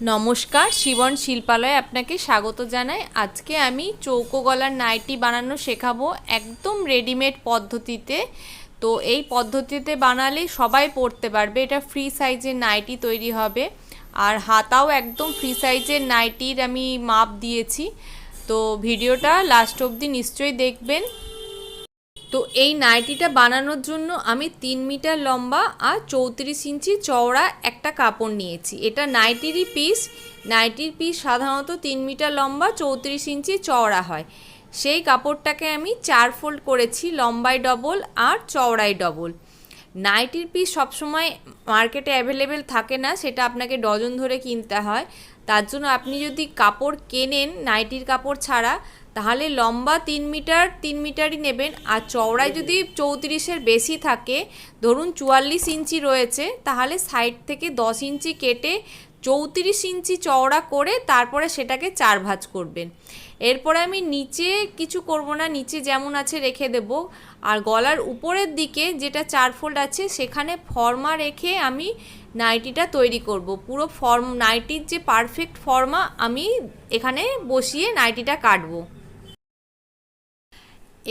নমস্কার, শিবন শিল্পালয়ে আপনাকে স্বাগত জানাই। আজকে আমি চৌকো গলার নাইটি বানানো শেখাবো একদম রেডিমেড পদ্ধতিতে। তো এই পদ্ধতিতে বানালে সবাই পরতে পারবে। এটা ফ্রি সাইজের নাইটি তৈরি হবে, আর হাতাও একদম ফ্রি সাইজের নাইটির আমি মাপ দিয়েছি। তো ভিডিওটা লাস্ট অবধি নিশ্চয়ই দেখবেন। তো এই নাইটিটা বানানোর জন্য আমি 3 মিটার লম্বা আর 34 ইঞ্চি চওড়া একটা কাপড় নিয়েছি। এটা নাইটির পিস সাধারণত 3 মিটার লম্বা 34 ইঞ্চি চওড়া হয়। সেই কাপড়টাকে আমি 4 ফোল্ড করেছি, লম্বায় ডবল আর চওড়ায় ডবল। নাইটির পিস সবসময় মার্কেটে অ্যাভেলেবেল থাকে না, সেটা আপনাকে ডজন ধরে কিনতে হয়। তার জন্য আপনি যদি কাপড় কেনেন নাইটির কাপড় ছাড়া, তাহলে লম্বা 3 মিটারই নেবেন। আর চওড়ায় যদি 34-এর বেশি থাকে, ধরুন 44 ইঞ্চি রয়েছে, তাহলে সাইড থেকে 10 ইঞ্চি কেটে 34 ইঞ্চি চওড়া করে তারপরে সেটাকে 4 ভাঁজ করবেন। এরপরে আমি নিচে কিছু করব না, নিচে যেমন আছে রেখে দেব। আর গলার উপরের দিকে যেটা 4 ফোল্ড আছে সেখানে ফর্মা রেখে আমি নাইটিটা তৈরি করব। পুরো নাইটির যে পারফেক্ট ফর্মা আমি এখানে বসিয়ে নাইটিটা কাটবো।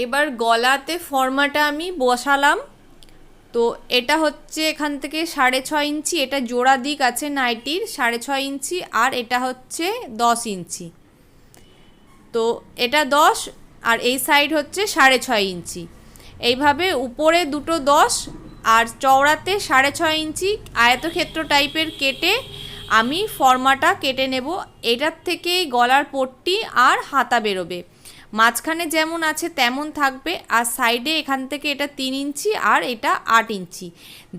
এবার গলাতে ফর্মাটা আমি বসালাম। তো এটা হচ্ছে এখান থেকে 6.5 ইঞ্চি, এটা জোড়া দিক আছে নাইটির 6.5 ইঞ্চি, আর এটা হচ্ছে 10 ইঞ্চি। তো এটা 10 আর এই সাইড হচ্ছে 6.5 ইঞ্চি। এইভাবে উপরে দুটো 10 আর চওড়াতে 6.5 ইঞ্চি আয়তক্ষেত্র টাইপের কেটে আমি ফর্মাটা কেটে নেব। এটার থেকেই গলার পট্টি আর হাতা বেরোবে। মাঝখানে যেমন আছে তেমন থাকবে, আর সাইডে এখান থেকে এটা 3 ইঞ্চি আর এটা 8 ইঞ্চি।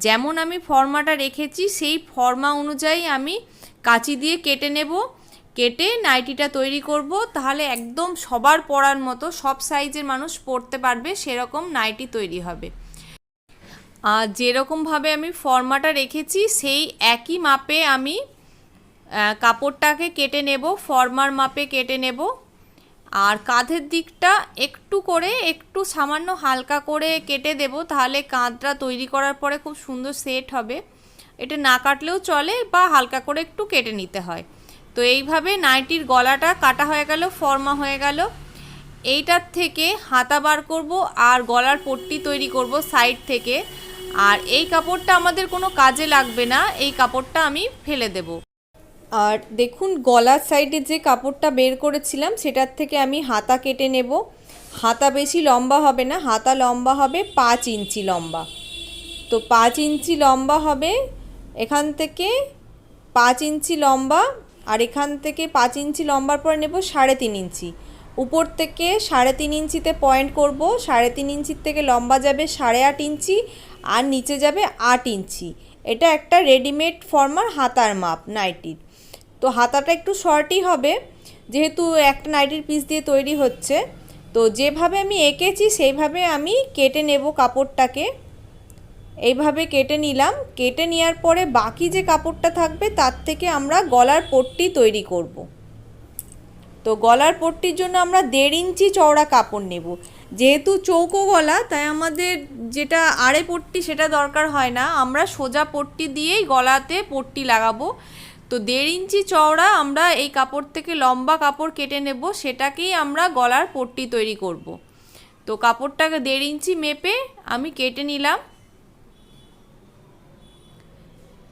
যেমন আমি ফর্মাটা রেখেছি সেই ফর্মা অনুযায়ী আমি কাঁচি দিয়ে কেটে নেব। কেটে নাইটিটা তৈরি করব, তাহলে একদম সবার পরার মতো, সব সাইজের মানুষ পরতে পারবে সেরকম নাইটি তৈরি হবে। আর যেরকমভাবে আমি ফর্মাটা রেখেছি সেই একই মাপে আমি কাপড়টাকে কেটে নেব, ফর্মার মাপে কেটে নেব। আর কাঁধের দিকটা একটু সামান্য হালকা করে কেটে দেব, তাহলে কাঁধটা তৈরি করার পরে খুব সুন্দর সেট হবে। এটা না কাটলেও চলে, বা হালকা করে একটু কেটে নিতে হয়। তো এইভাবে নাইটির গলাটা কাটা হয়ে গেল, ফর্মা হয়ে গেল। এইটার থেকে হাতা বার করব আর গলার পট্টি তৈরি করব সাইড থেকে। আর এই কাপড়টা আমাদের কোনো কাজে লাগবে না, এই কাপড়টা আমি ফেলে দেব। আর দেখুন গলার সাইডে যে কাপড়টা বের করেছিলাম সেটার থেকে আমি হাতা কেটে নেব। হাতা বেশি লম্বা হবে না, হাতা লম্বা হবে 5 ইঞ্চি লম্বা। তো 5 ইঞ্চি লম্বা হবে, এখান থেকে 5 ইঞ্চি লম্বা, আর এখান থেকে 5 ইঞ্চি লম্বার পর নেব 3.5 ইঞ্চি। উপর থেকে 3.5 ইঞ্চিতে পয়েন্ট করব, 3.5 ইঞ্চির থেকে লম্বা যাবে 8.5 ইঞ্চি, আর নিচে যাবে 8 ইঞ্চি। এটা একটা রেডিমেড ফর্মার হাতার মাপ নাইটির। তো হাতাটা একটু শর্টই হবে, যেহেতু একটা নাইটির পিস দিয়ে তৈরি হচ্ছে। তো যেভাবে আমি এঁকেছি সেইভাবে আমি কেটে নেব কাপড়টাকে। এইভাবে কেটে নিলাম। কেটে নেওয়ার পরে বাকি যে কাপড়টা থাকবে তার থেকে আমরা গলার পট্টি তৈরি করব। তো গলার পট্টির জন্য আমরা 1.5 ইঞ্চি চওড়া কাপড় নেব। যেহেতু চৌকো গলা, তাই আমাদের যেটা আড়ে পট্টি সেটা দরকার হয় না, আমরা সোজা পট্টি দিয়েই গলাতে পট্টি লাগাবো। তো 1.5 ইঞ্চি চওড়া আমরা এই কাপড় থেকে লম্বা কাপড় কেটে নেব, সেটাকেই আমরা গলার পট্টি তৈরি করব। তো কাপড়টাকে 1.5 ইঞ্চি মেপে আমি কেটে নিলাম।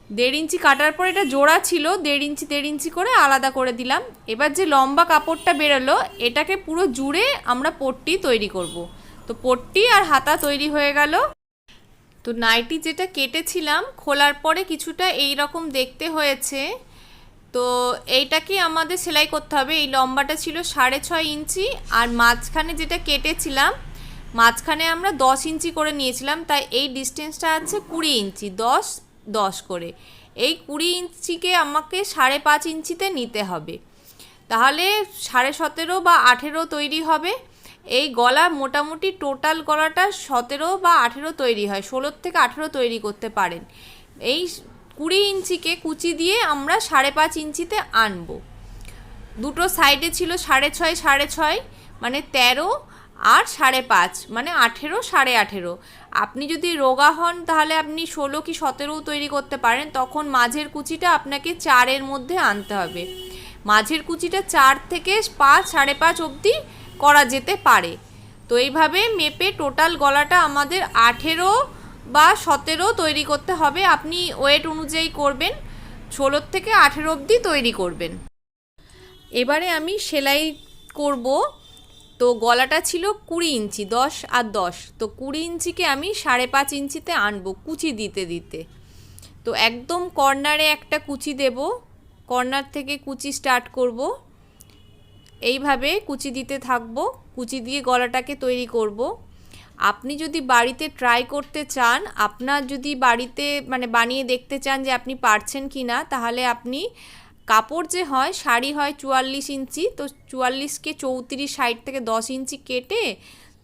1.5 ইঞ্চি কাটার পর এটা জোড়া ছিল, 1.5 ইঞ্চি করে আলাদা করে দিলাম। এবার যে লম্বা কাপড়টা বেরোলো এটাকে পুরো জুড়ে আমরা পট্টি তৈরি করব। তো পট্টি আর হাতা তৈরি হয়ে গেল। তো নাইটি যেটা কেটেছিলাম খোলার পরে কিছুটা এই রকম দেখতে হয়েছে। তো এইটাকে আমাদের সেলাই করতে হবে। এই লম্বাটা ছিল 6.5 ইঞ্চি, আর মাঝখানে যেটা কেটেছিলাম মাঝখানে আমরা 10 ইঞ্চি করে নিয়েছিলাম, তাই এই ডিস্টেন্সটা আছে 20 ইঞ্চি, 10 করে। এই 20 ইঞ্চিকে আমাকে 5.5 ইঞ্চিতে নিতে হবে, তাহলে 17.5 বা 18 তৈরি হবে। এই গলা মোটামুটি টোটাল গলাটা 17 বা 18 তৈরি হয়, 16 থেকে 18 তৈরি করতে পারেন। এই 20 ইঞ্চিকে কুচি দিয়ে আমরা 5.5 ইঞ্চিতে আনবো। দুটো সাইডে ছিল 6.5 মানে 13, আর 5.5 মানে 18, 18.5। আপনি যদি রোগা হন তাহলে আপনি 16 কি 17ও তৈরি করতে পারেন, তখন মাঝের কুচিটা আপনাকে 4-এর মধ্যে আনতে হবে। মাঝের কুচিটা 4 থেকে 5, 5.5 অবধি করা যেতে পারে। তো এইভাবে মেপে টোটাল গলাটা আমাদের 18 বা 17 তৈরি করতে হবে। আপনি ওয়েট অনুযায়ী করবেন, 16 থেকে 18 অবধি তৈরি করবেন। এবারে আমি সেলাই করব। তো গলাটা ছিল 20 ইঞ্চি, 10 আর 10, তো 20 ইঞ্চিকে আমি 5.5 ইঞ্চিতে আনবো কুচি দিতে দিতে। তো একদম কর্নারে একটা কুচি দেব, কর্নার থেকে কুচি স্টার্ট করব। এইভাবে কুচি দিতে থাকবো, কুচি দিয়ে গলাটাকে তৈরি করব। আপনি যদি বাড়িতে ট্রাই করতে চান, আপনার যদি বাড়িতে মানে বানিয়ে দেখতে চান যে আপনি পারছেন কি না, তাহলে আপনি কাপড় যে হয়, শাড়ি হয় 44 ইঞ্চি, তো 44কে 34 সাইড থেকে 10 ইঞ্চি কেটে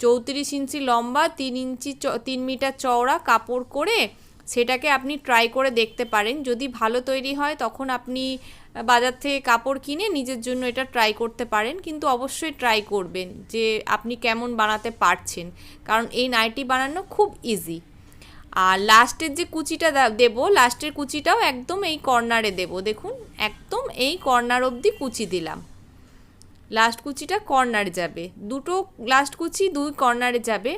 34 ইঞ্চি লম্বা, 3 মিটার চওড়া কাপড় করে সেটাকে আপনি ট্রাই করে দেখতে পারেন। যদি ভালো তৈরি হয় তখন আপনি বাজার থেকে কাপড় কিনে নিজের জন্য এটা ট্রাই করতে পারেন, কিন্তু অবশ্যই ট্রাই করবেন যে আপনি কেমন বানাতে পারছেন, কারণ এই নাইটি বানানো খুব ইজি। আর লাস্টের যে কুচিটা দেব, লাস্টের কুচিটাও একদম এই কর্নারে দেব। দেখুন একদম এই কর্নার অবধি কুচি দিলাম, লাস্ট কুচিটা কর্নারে যাবে, দুটো লাস্ট কুচি 2 কর্নারে যাবে।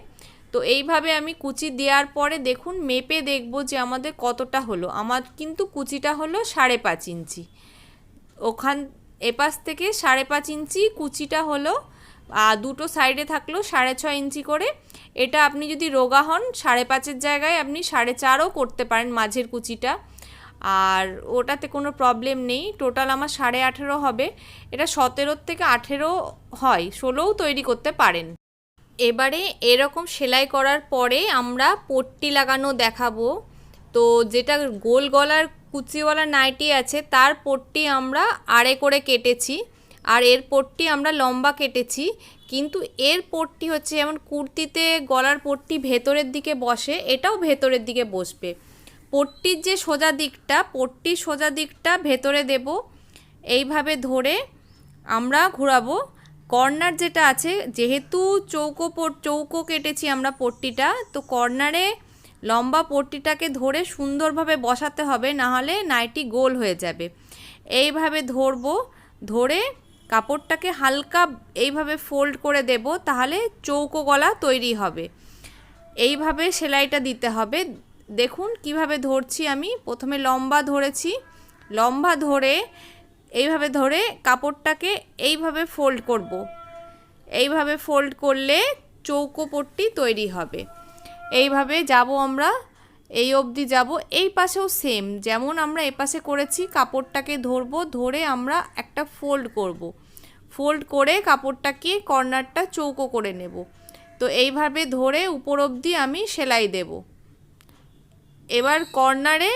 তো এইভাবে আমি কুচি দেওয়ার পরে দেখুন মেপে দেখব যে আমাদের কতটা হলো। আমার কিন্তু কুচিটা হলো 5.5 ইঞ্চি, ওখান এপাশ থেকে 5.5 ইঞ্চি কুচিটা হলো, আর দুটো সাইডে থাকলো 6.5 ইঞ্চি করে। এটা আপনি যদি রোগা হন 5.5-এর জায়গায় আপনি 4.5ও করতে পারেন মাঝের কুচিটা, আর ওটাতে কোনো প্রবলেম নেই। টোটাল আমার 18.5 হবে। এটা 17 থেকে 18 হয়, 16ও তৈরি করতে পারেন। এবারে এরকম সেলাই করার পরে আমরা পট্টি লাগানো দেখাবো। তো যেটা গোল গলার কুচিওয়ালা নাইটি আছে তার পট্টি আমরা আড়ে করে কেটেছি, আর এর পট্টি আমরা লম্বা কেটেছি। কিন্তু এর পট্টি হচ্ছে যেমন কুর্তিতে গলার পট্টি ভেতরের দিকে বসে, এটাও ভেতরের দিকে বসবে। পট্টির যে সোজা দিকটা, পট্টির সোজা দিকটা ভেতরে দেব, এইভাবে ধরে আমরা ঘোরাবো। কর্নার যেটা আছে, যেহেতু চৌকো কেটেছি আমরা পট্টিটা, তো কর্নারে লম্বা পট্টিটাকে ধরে সুন্দরভাবে বসাতে হবে, নাহলে নাইটি গোল হয়ে যাবে। এইভাবে ধরবো, ধরে কাপড়টাকে হালকা এইভাবে ফোল্ড করে দেব, তাহলে চৌকো গলা তৈরি হবে। এইভাবে সেলাইটা দিতে হবে। দেখুন কিভাবে ধরছি আমি, প্রথমে লম্বা ধরেছি, লম্বা ধরে এইভাবে ধরে কাপড়টাকে এইভাবে ফোল্ড করব। এইভাবে ফোল্ড করলে চৌকো পট্টি তৈরি হবে। এইভাবে যাব আমরা, এই অবধি যাব। এই পাশেও সেম, যেমন আমরা এ পাশে করেছি, কাপড়টাকে ধরবো, ধরে আমরা একটা ফোল্ড করব। ফোল্ড করে কাপড়টাকে কর্নারটা চৌকো করে নেব। তো এইভাবে ধরে উপর অবধি আমি সেলাই দেব। এবার কর্নারে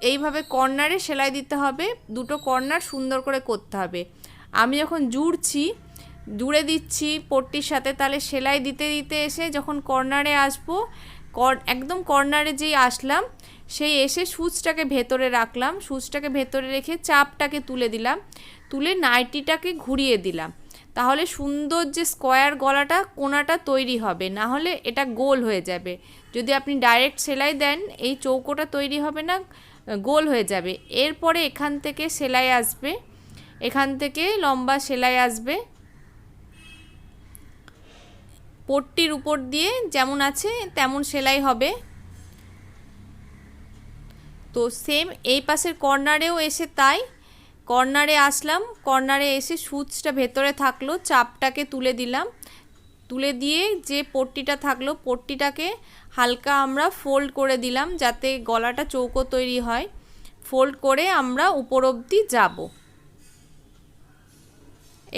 এইভাবে কর্নারে সেলাই দিতে হবে, দুটো কর্নার সুন্দর করে করতে হবে। আমি যখন জুড়ে দিচ্ছি পট্টির সাথে, তাহলে সেলাই দিতে দিতে এসে যখন কর্নারে আসবো, একদম কর্নারে যেই আসলাম সেই এসে সুচটাকে ভেতরে রাখলাম, সুচটাকে ভেতরে রেখে চাপটাকে তুলে দিলাম, তুলে নাইটিটাকে ঘুরিয়ে দিলাম। তাহলে সুন্দর যে স্কোয়ার গলাটা কোনাটা তৈরি হবে, না হলে এটা গোল হয়ে যাবে। যদি আপনি ডাইরেক্ট সেলাই দেন এই চৌকোটা তৈরি হবে না, গোল হয়ে যাবে। এরপরে এখান থেকে সেলাই আসবে, এখান থেকে লম্বা সেলাই আসবে, পট্টির উপর দিয়ে যেমন আছে তেমন সেলাই হবে। তো সেম এই পাশের কর্নারেও এসে তাই, কর্নারে আসলাম, কর্নারে এসে সুচটা ভেতরে থাকলো, চাপটাকে তুলে দিলাম, তুলে দিয়ে যে পট্টিটা থাকলো পট্টিটাকে হালকা আমরা ফোল্ড করে দিলাম যাতে গলাটা চৌকো তৈরি হয়। ফোল্ড করে আমরা উপর অবধি যাব।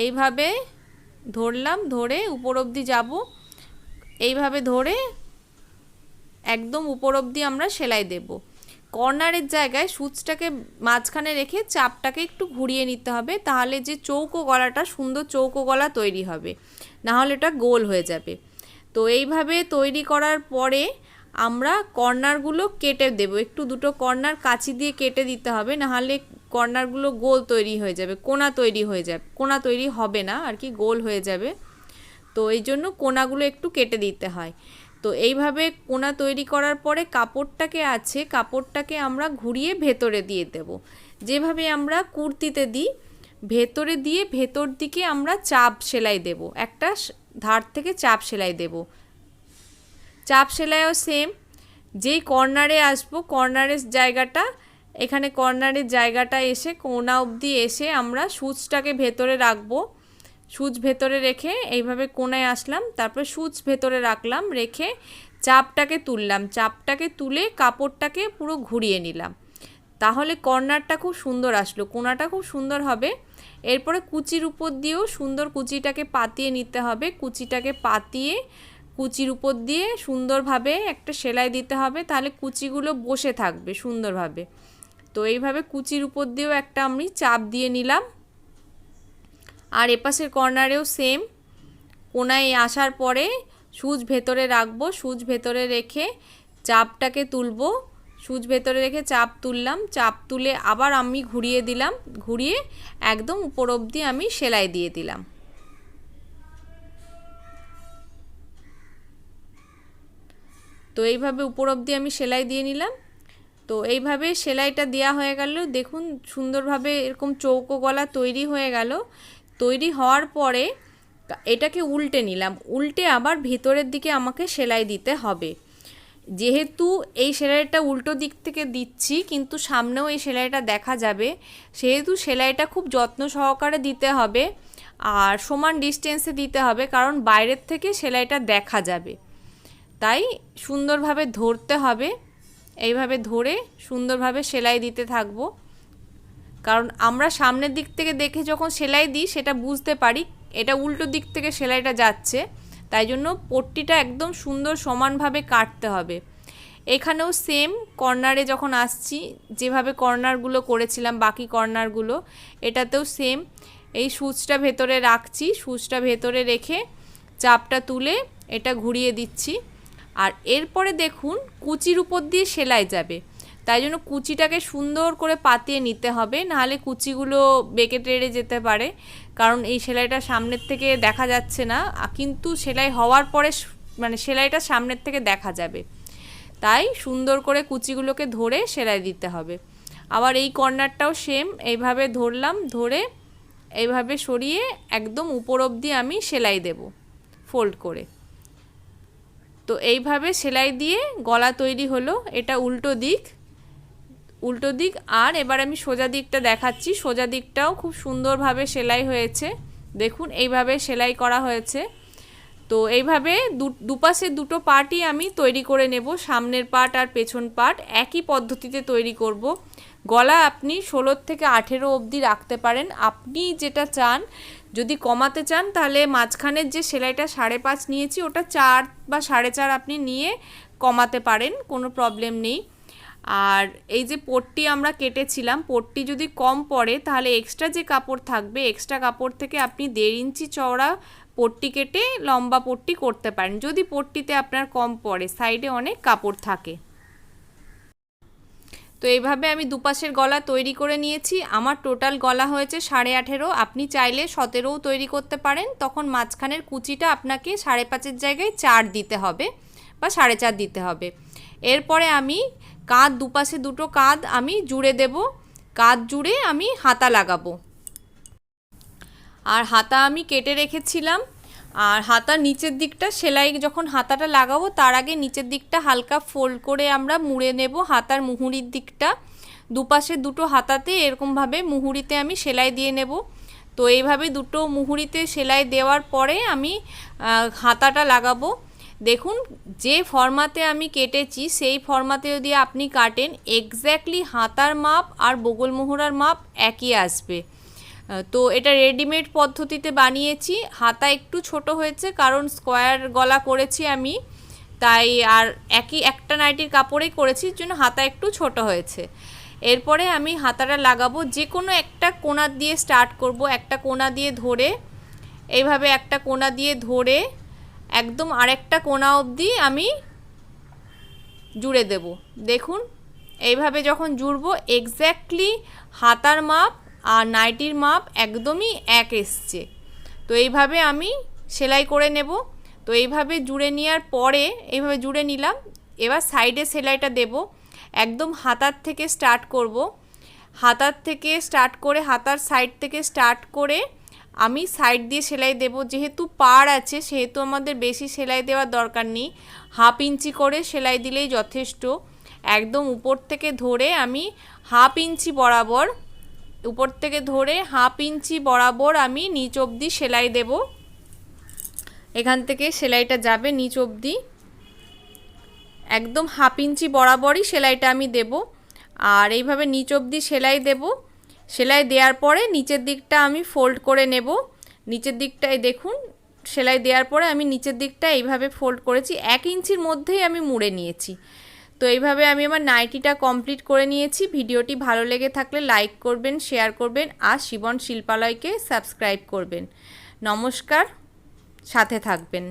এইভাবে ধরলাম, ধরে উপর অবধি যাব। এইভাবে ধরে একদম উপর অবধি আমরা সেলাই দেব। কর্নারের জায়গায় সুচটাকে মাঝখানে রেখে চাপটাকে একটু ঘুরিয়ে নিতে হবে, তাহলে যে চৌকো গলাটা সুন্দর চৌকো গলা তৈরি হবে, নাহলে এটা গোল হয়ে যাবে। তো এইভাবে তৈরি করার পরে আমরা কর্নারগুলো কেটে দেব, একটু দুটো কর্নার কাঁচি দিয়ে কেটে দিতে হবে, নাহলে কর্নারগুলো গোল তৈরি হয়ে যাবে, কোনা তৈরি হয়ে যাবে, কোনা তৈরি হবে না আর কি, গোল হয়ে যাবে। তো এই জন্য কোনাগুলো একটু কেটে দিতে হয়। তো এইভাবে কোনা তৈরি করার পরে কাপড়টাকে আমরা ঘুরিয়ে ভেতরে দিয়ে দেব, যেভাবে আমরা কুর্তিতে দিই। ভেতরে দিয়ে ভেতর দিকে আমরা চাপ সেলাই দেব, একটা ধার থেকে চাপ সেলাই দেব। চাপ সেলাইও সেম, যেই কর্নারে আসবো কর্নারের জায়গাটা, এখানে কর্নারের জায়গাটা এসে কোনা অবধি এসে আমরা সূচটাকে ভেতরে রাখবো। সূচ ভেতরে রেখে এইভাবে কোনায় আসলাম, তারপর সূচ ভেতরে রাখলাম, রেখে চাপটাকে তুললাম, চাপটাকে তুলে কাপড়টাকে পুরো ঘুরিয়ে নিলাম। তাহলে কর্নারটা খুব সুন্দর আসলো, কোনাটা খুব সুন্দর হবে। এরপরে কুচির উপর দিয়েও সুন্দর কুচিটাকে পাতিয়ে নিতে হবে। কুচিটাকে পাতিয়ে কুচির উপর দিয়ে সুন্দরভাবে একটা সেলাই দিতে হবে, তাহলে কুচিগুলো বসে থাকবে সুন্দরভাবে। তো এইভাবে কুচির উপর দিয়েও একটা আমি চাপ দিয়ে নিলাম। আর এপাশের কর্নারেও সেম, কোনায় আসার পরে সূচ ভেতরে রাখবো, সূচ ভেতরে রেখে চাপটাকে তুলবো, সূচ ভেতরে রেখে চাপ তুললাম, চাপ তুলে আবার আমি ঘুরিয়ে দিলাম, ঘুরিয়ে একদম উপর অবধি আমি সেলাই দিয়ে দিলাম। তো এইভাবে উপর অবধি আমি সেলাই দিয়ে নিলাম। তো এইভাবে সেলাইটা দেওয়া হয়ে গেল। দেখুন সুন্দরভাবে এরকম চৌকো গলা তৈরি হয়ে গেল। তৈরি হওয়ার পরে এটাকে উল্টে নিলাম, উল্টে আবার ভেতরের দিকে আমাকে সেলাই দিতে হবে। যেহেতু এই সেলাইটা উল্টো দিক থেকে দিচ্ছি কিন্তু সামনেও এই সেলাইটা দেখা যাবে, সেহেতু সেলাইটা খুব যত্ন সহকারে দিতে হবে আর সমান ডিস্টেন্সে দিতে হবে, কারণ বাইরের থেকে সেলাইটা দেখা যাবে। তাই সুন্দরভাবে ধরতে হবে, এইভাবে ধরে সুন্দরভাবে সেলাই দিতে থাকবো। কারণ আমরা সামনের দিক থেকে দেখে যখন সেলাই দিই সেটা বুঝতে পারি এটা উল্টো দিক থেকে সেলাইটা যাচ্ছে, তাই জন্য পট্টিটা একদম সুন্দর সমানভাবে কাটতে হবে। এখানেও সেম, কর্নারে যখন আসছি যেভাবে কর্নারগুলো করেছিলাম বাকি কর্নারগুলো, এটাতেও সেম। এই সূচটা ভেতরে রাখছি, সূচটা ভেতরে রেখে চাপটা তুলে এটা ঘুরিয়ে দিচ্ছি। আর এরপরে দেখুন কুচির উপর দিয়ে সেলাই যাবে, তাই জন্য কুচিটাকে সুন্দর করে পাতিয়ে নিতে হবে, নাহলে কুচিগুলো বেঁকে টেড়ে যেতে পারে। কারণ এই সেলাইটা সামনের থেকে দেখা যাচ্ছে না, কিন্তু সেলাই হওয়ার পরে মানে সেলাইটা সামনের থেকে দেখা যাবে, তাই সুন্দর করে কুচিগুলোকে ধরে সেলাই দিতে হবে। আবার এই কর্নারটাও সেম, এইভাবে ধরলাম, ধরে এইভাবে সরিয়ে একদম উপর অবধি আমি সেলাই দেব ফোল্ড করে। তো এইভাবে সেলাই দিয়ে গলা তৈরি হলো। এটা উল্টো দিক, উল্টো দিক। আর এবার আমি সোজা দিকটা দেখাচ্ছি, সোজা দিকটাও খুব সুন্দরভাবে সেলাই হয়েছে। দেখুন এইভাবে সেলাই করা হয়েছে। তো এইভাবে দুপাশে দুটো পার্টই আমি তৈরি করে নেব, সামনের পার্ট আর পেছন পার্ট একই পদ্ধতিতে তৈরি করব। গলা আপনি 16 থেকে 18 অবধি রাখতে পারেন, আপনি যেটা চান। যদি কমাতে চান তাহলে মাঝখানের যে সেলাইটা 5.5 নিয়েছি ওটা 4 বা 4.5 আপনি নিয়ে কমাতে পারেন, কোনো প্রবলেম নেই। আর এই যে পট্টি আমরা কেটেছিলাম, পট্টি যদি কম পড়ে তাহলে এক্সট্রা যে কাপড় থাকবে এক্সট্রা কাপড় থেকে আপনি 1.5 ইঞ্চি চওড়া পট্টি কেটে লম্বা পট্টি করতে পারেন, যদি পট্টিতে আপনার কম পড়ে, সাইডে অনেক কাপড় থাকে। তো এইভাবে আমি দুপাশের গলা তৈরি করে নিয়েছি। আমার টোটাল গলা হয়েছে 18.5, আপনি চাইলে 17ও তৈরি করতে পারেন। তখন মাঝখানের কুচিটা আপনাকে 5.5-এর জায়গায় 4 দিতে হবে বা 4.5 দিতে হবে। এরপরে আমি কাঁধ, দুপাশে দুটো কাঁধ আমি জুড়ে দেব, কাঁধ জুড়ে আমি হাতা লাগাবো। আর হাতা আমি কেটে রেখেছিলাম। আর হাতার নিচের দিকটা সেলাই যখন হাতাটা লাগাবো তার আগে নিচের দিকটা হালকা ফোল্ড করে আমরা মুড়ে নেব, হাতার মুহুরির দিকটা। দুপাশে দুটো হাতাতে এরকমভাবে মুহুরিতে আমি সেলাই দিয়ে নেব। তো এইভাবে দুটো মুহুরিতে সেলাই দেওয়ার পরে আমি হাতাটা লাগাবো। দেখুন যে ফর্মাতে আমি কেটেছি সেই ফর্মাতে যদি আপনি কাটেন এক্স্যাক্টলি হাতার মাপ আর বগল মোহরার মাপ একই আসবে। তো এটা রেডিমেড পদ্ধতিতে বানিয়েছি। হাতা একটু ছোট হয়েছে কারণ স্কোয়ার গলা করেছি আমি, তাই আর একই একটা নাইটির কাপড়েই করেছি, জন্য হাতা একটু ছোট হয়েছে। এরপরে আমি হাতাটা লাগাবো, যে কোনো একটা কোণা দিয়ে স্টার্ট করব, একটা কোণা দিয়ে ধরে এইভাবে একটা কোণা দিয়ে ধরে একদম আরেকটা কোণা অবধি আমি জুড়ে দেব। দেখুন এইভাবে যখন জুড়বো এক্স্যাক্টলি হাতার মাপ আর নাইটির মাপ একদমই এক এসছে। তো এইভাবে আমি সেলাই করে নেব। তো এইভাবে জুড়ে নেওয়ার পরে এইভাবে জুড়ে নিলাম। এবার সাইডে সেলাইটা দেব। একদম হাতার থেকে স্টার্ট করব। হাতার থেকে স্টার্ট করে হাতার সাইড থেকে স্টার্ট করে আমি সাইড দিয়ে সেলাই দেব। যেহেতু পাড় আছে সেহেতু আমাদের বেশি সেলাই দেওয়ার দরকার নেই, 1/2 ইঞ্চি করে সেলাই দিলেই যথেষ্ট। একদম উপর থেকে ধরে আমি 1/2 ইঞ্চি বরাবর, উপর থেকে ধরে 1/2 ইঞ্চি বরাবর আমি নিচ অবধি সেলাই দেব। এখান থেকে সেলাইটা যাবে নিচ অবধি, একদম 1/2 ইঞ্চি বরাবরই সেলাইটা আমি দেব। আর এইভাবে নিচ অবধি সেলাই দেব। সেলাই দেওয়ার পরে নিচের দিকটা আমি ফোল্ড করে নেব। নিচের দিকটায় দেখুন, সেলাই দেওয়ার পরে আমি নিচের দিকটা এইভাবে ফোল্ড করেছি, 1 ইঞ্চির মধ্যেই আমি মুড়ে নিয়েছি। তো এইভাবে আমি আমার নাইটিটা কমপ্লিট করে নিয়েছি। ভিডিওটি ভালো লেগে থাকলে লাইক করবেন, শেয়ার করবেন আর শিবন শিল্পালয়কে সাবস্ক্রাইব করবেন। নমস্কার, সাথে থাকবেন।